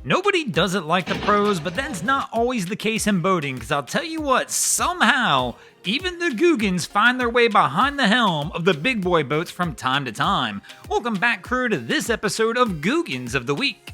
Nobody does it like the pros, but that's not always the case in boating, because I'll tell you what, somehow, even the Googans find their way behind the helm of the big boy boats from time to time. Welcome back, crew, to this episode of Googans of the Week.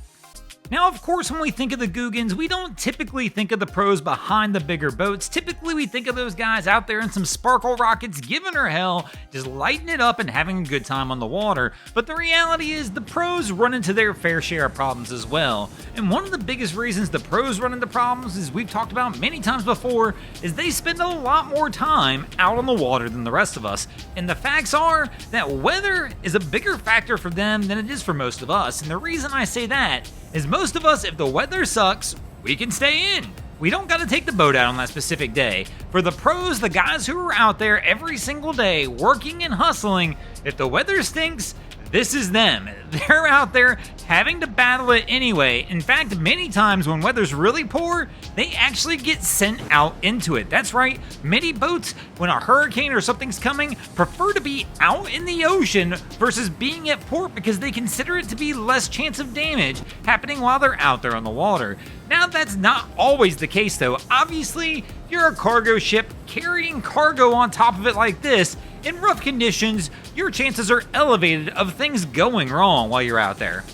Now, of course, when we think of the Googans, we don't typically think of the pros behind the bigger boats. Typically, we think of those guys out there in some sparkle rockets, giving her hell, just lighting it up and having a good time on the water. But the reality is, the pros run into their fair share of problems as well. And one of the biggest reasons the pros run into problems, as we've talked about many times before, is they spend a lot more time out on the water than the rest of us. And the facts are that weather is a bigger factor for them than it is for most of us. And the reason I say that is most of us, if the weather sucks, we can stay in. We don't gotta take the boat out on that specific day. For the pros, the guys who are out there every single day working and hustling, if the weather stinks, this is them. They're out there having to battle it anyway. In fact, many times when weather's really poor, they actually get sent out into it. That's right, many boats, when a hurricane or something's coming, prefer to be out in the ocean versus being at port because they consider it to be less chance of damage happening while they're out there on the water. Now, that's not always the case though. Obviously, you're a cargo ship carrying cargo on top of it like this. In rough conditions, your chances are elevated of things going wrong while you're out there.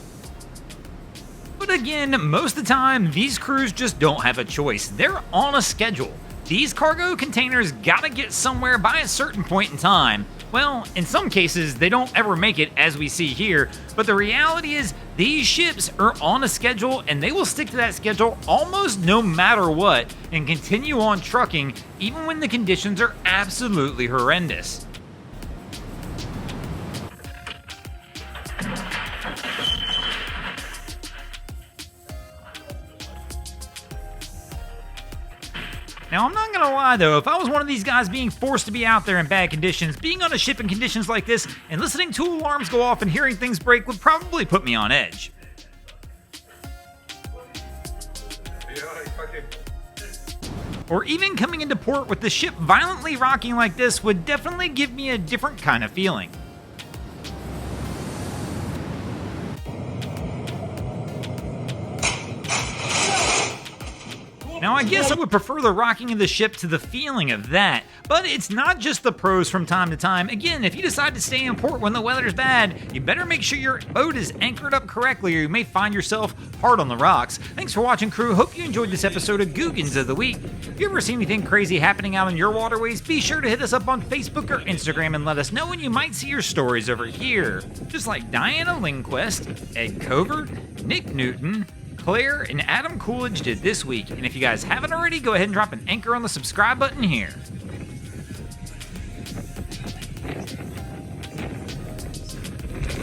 But again, most of the time, these crews just don't have a choice. They're on a schedule. These cargo containers gotta get somewhere by a certain point in time. Well, in some cases, they don't ever make it, as we see here, but the reality is these ships are on a schedule and they will stick to that schedule almost no matter what and continue on trucking even when the conditions are absolutely horrendous. Now, I'm not gonna lie though, if I was one of these guys being forced to be out there in bad conditions, being on a ship in conditions like this and listening to alarms go off and hearing things break would probably put me on edge. Or even coming into port with the ship violently rocking like this would definitely give me a different kind of feeling. Now, I guess I would prefer the rocking of the ship to the feeling of that, but it's not just the pros from time to time. Again, if you decide to stay in port when the weather's bad, you better make sure your boat is anchored up correctly or you may find yourself hard on the rocks. Thanks for watching, crew. Hope you enjoyed this episode of Googans of the Week. If you ever see anything crazy happening out in your waterways, be sure to hit us up on Facebook or Instagram and let us know, and you might see your stories over here. Just like Diana Lindquist, Ed Covert, Nick Newton, Claire, and Adam Coolidge did this week. And if you guys haven't already, go ahead and drop an anchor on the subscribe button here.